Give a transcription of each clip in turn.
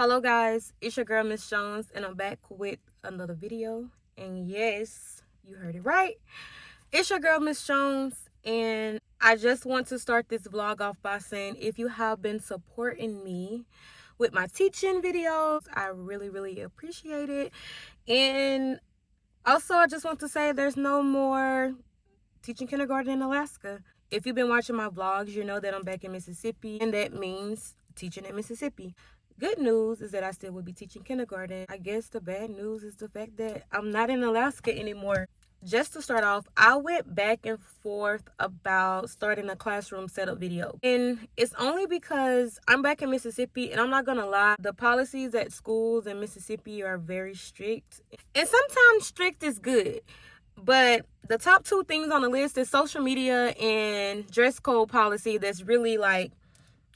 Hello guys, it's your girl Miss Jones and I'm back with another video. And yes, you heard it right. It's your girl Miss Jones, and I just want to start this vlog off by saying if you have been supporting me with my teaching videos, I really appreciate it. And also I just want to say there's no more teaching kindergarten in Alaska. If you've been watching my vlogs, you know that I'm back in Mississippi, and that means teaching in Mississippi. Good news is that I still will be teaching kindergarten. I guess the bad news is the fact that I'm not in Alaska anymore. Just to start off, I went back and forth about starting a classroom setup video. And it's only because I'm back in Mississippi, and I'm not gonna lie, the policies at schools in Mississippi are very strict. And sometimes strict is good. But the top two things on the list is social media and dress code policy. That's really like,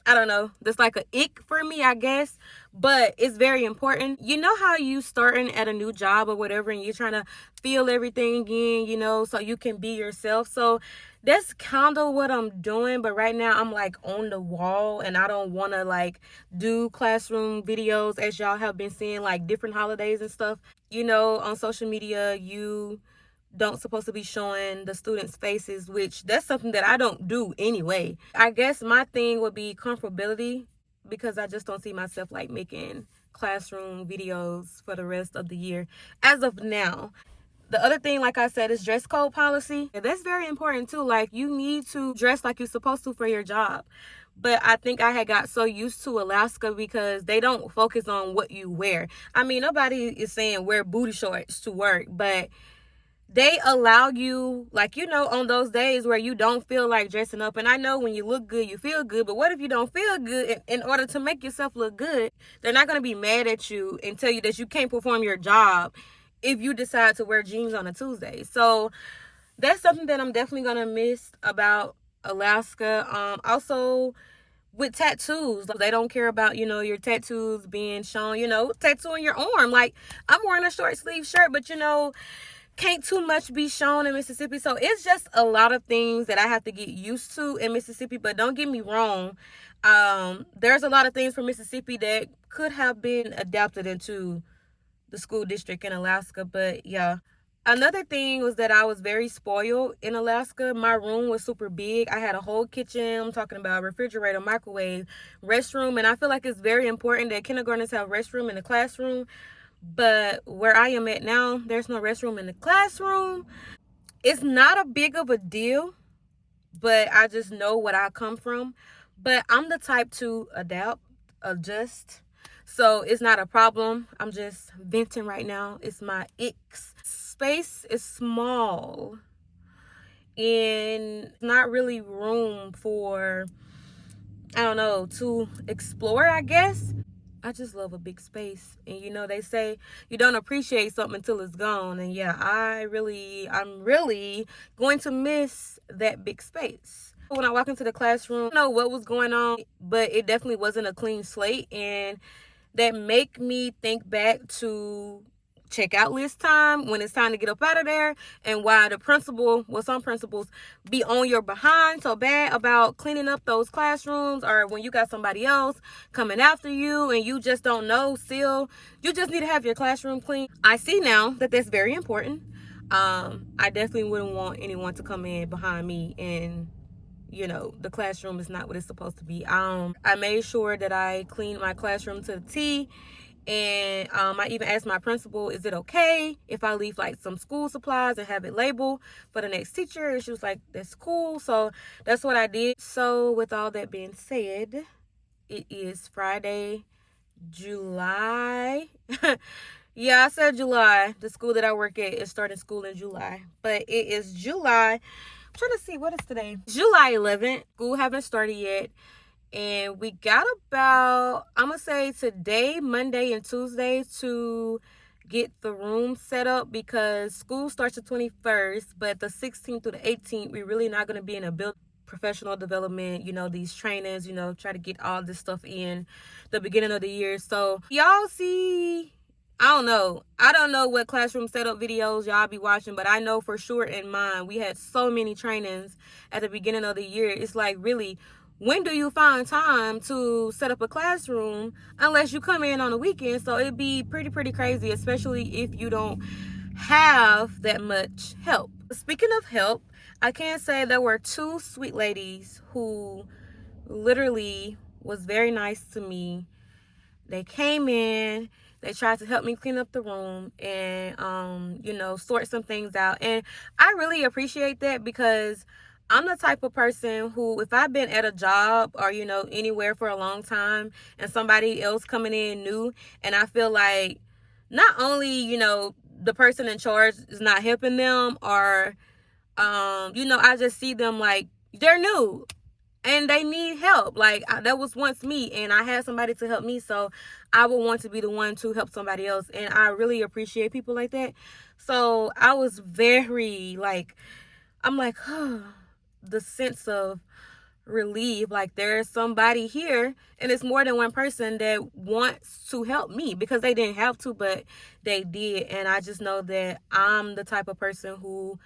I don't know, that's like a ick for me, I guess, but it's very important. You know how you starting at a new job or whatever, and you're trying to feel everything in, you know, so you can be yourself. So that's kind of what I'm doing, but right now I'm like on the wall, and I don't want to like do classroom videos as y'all have been seeing, like different holidays and stuff. You know, on social media, you don't supposed to be showing the students' faces, which that's something that I don't do anyway. I guess my thing would be comfortability, because I just don't see myself like making classroom videos for the rest of the year as of now. The other thing, like I said, is dress code policy. And that's very important too. Like, you need to dress like you're supposed to for your job. But I think I had got so used to Alaska because they don't focus on what you wear. I mean, nobody is saying wear booty shorts to work, but they allow you, like, you know, on those days where you don't feel like dressing up. And I know when you look good, you feel good. But what if you don't feel good? In order to make yourself look good, they're not going to be mad at you and tell you that you can't perform your job if you decide to wear jeans on a Tuesday. So that's something that I'm definitely going to miss about Alaska. Also, with tattoos, they don't care about, you know, your tattoos being shown, you know, tattooing your arm. Like, I'm wearing a short sleeve shirt, but, you know, can't too much be shown in Mississippi. So it's just a lot of things that I have to get used to in Mississippi. But don't get me wrong, there's a lot of things from Mississippi that could have been adapted into the school district in Alaska. But yeah, another thing was that I was very spoiled in Alaska. My room was super big. I had a whole kitchen. I'm talking about refrigerator, microwave, restroom. And I feel like it's very important that kindergartners have restroom in the classroom. But where I am at now, there's no restroom in the classroom. It's not a big of a deal, but I just know what I come from. But I'm the type to adapt, adjust. So it's not a problem. I'm just venting right now. It's my icks. Space is small, and not really room for, I don't know, to explore, I guess. I just love a big space. And you know, they say you don't appreciate something until it's gone. And yeah, I'm really going to miss that big space. When I walk into the classroom, I don't know what was going on, but it definitely wasn't a clean slate. And that make me think back to checkout list time, when it's time to get up out of there, and why the principal, well, some principals be on your behind so bad about cleaning up those classrooms, or when you got somebody else coming after you and you just don't know still, you just need to have your classroom clean. I see now that that's very important. I definitely wouldn't want anyone to come in behind me and, you know, the classroom is not what it's supposed to be. I made sure that I cleaned my classroom to the T. And I even asked my principal, is it okay if I leave like some school supplies and have it labeled for the next teacher? And she was like, that's cool. So that's what I did. So with all that being said, it is Friday, July. Yeah, I said July. The school that I work at is starting school in July. But it is July. I'm trying to see, what is today? July 11th. School haven't started yet. And we got about, I'm going to say today, Monday and Tuesday, to get the room set up, because school starts the 21st, but the 16th through the 18th, we're really not going to be in a building. Professional development, you know, these trainings, you know, try to get all this stuff in the beginning of the year. So y'all see, I don't know what classroom setup videos y'all be watching, but I know for sure in mine, we had so many trainings at the beginning of the year. It's like, really, when do you find time to set up a classroom unless you come in on the weekend? So it'd be pretty crazy, especially if you don't have that much help. Speaking of help, I can say there were two sweet ladies who literally was very nice to me. They came in, they tried to help me clean up the room and sort some things out. And I really appreciate that because I'm the type of person who, if I've been at a job or anywhere for a long time and somebody else coming in new, and I feel like not only the person in charge is not helping them, or I just see them like they're new and they need help. Like that was once me, and I had somebody to help me, so I would want to be the one to help somebody else. And I really appreciate people like that. So I was very like, I'm like, oh, the sense of relief, like there's somebody here, and it's more than one person that wants to help me, because they didn't have to, but they did. And I just know that I'm the type of person who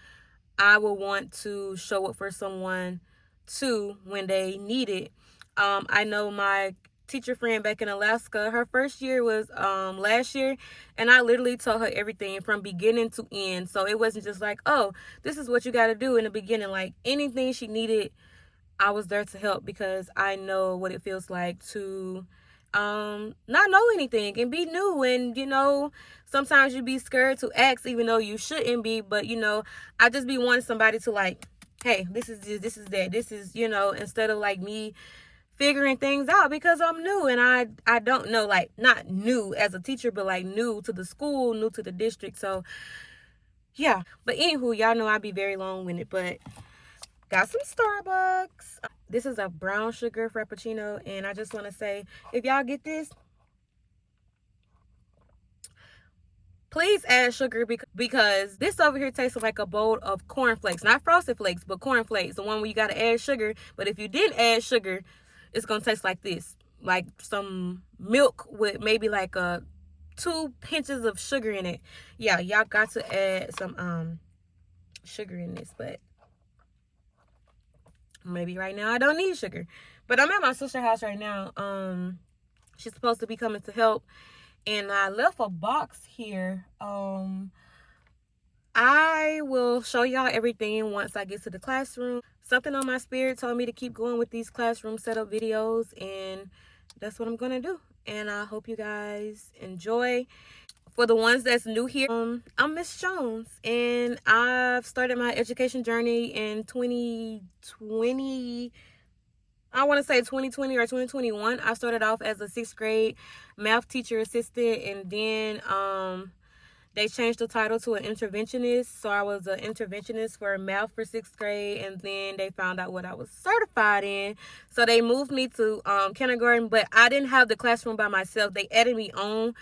I would want to show up for someone too when they need it. I know my teacher friend back in Alaska, her first year was last year, and I literally told her everything from beginning to end. So it wasn't just like, oh, this is what you got to do in the beginning. Like anything she needed, I was there to help, because I know what it feels like to not know anything and be new. And sometimes you be scared to ask, even though you shouldn't be. But I just be wanting somebody to like, hey, this is this, this is that, this is instead of like me figuring things out, because I'm new and I don't know, like not new as a teacher, but like new to the school, new to the district. So yeah, but anywho, y'all know I be very long-winded, but got some Starbucks. This is a brown sugar frappuccino, and I just want to say, if y'all get this, please add sugar, because this over here tastes like a bowl of cornflakes. Not Frosted Flakes, but cornflakes. The one where you got to add sugar. But if you didn't add sugar, it's going to taste like this. Like some milk with maybe like 2 pinches of sugar in it. Yeah, y'all got to add some sugar in this, but maybe right now I don't need sugar. But I'm at my sister's house right now. She's supposed to be coming to help, and I left a box here. I will show y'all everything once I get to the classroom. Something on my spirit told me to keep going with these classroom setup videos, and that's what I'm gonna do. And I hope you guys enjoy. For the ones that's new here, I'm Miss Jones, and I've started my education journey in 2020. I want to say 2020 or 2021. I started off as a 6th grade math teacher assistant, and then they changed the title to an interventionist. So I was an interventionist for math for 6th grade, and then they found out what I was certified in. So they moved me to kindergarten, but I didn't have the classroom by myself. They added me on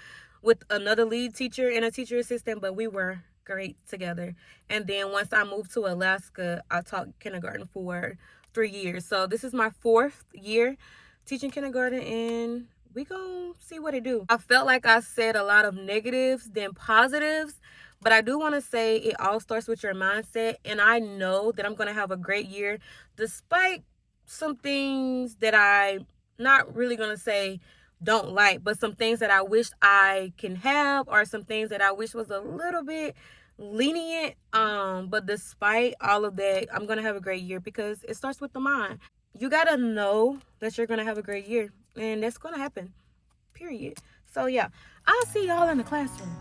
with another lead teacher and a teacher assistant, but we were great together. And then once I moved to Alaska, I taught kindergarten for 3 years. So this is my 4th year teaching kindergarten, and we gonna see what it do. I felt like I said a lot of negatives than positives, but I do want to say it all starts with your mindset. And I know that I'm gonna have a great year, despite some things that I not really gonna say don't like, but some things that I wish I can have, or some things that I wish was a little bit lenient. But despite all of that, I'm gonna have a great year, because it starts with the mind. You gotta know that you're gonna have a great year, and that's gonna happen, period. So yeah, I'll see y'all in the classroom.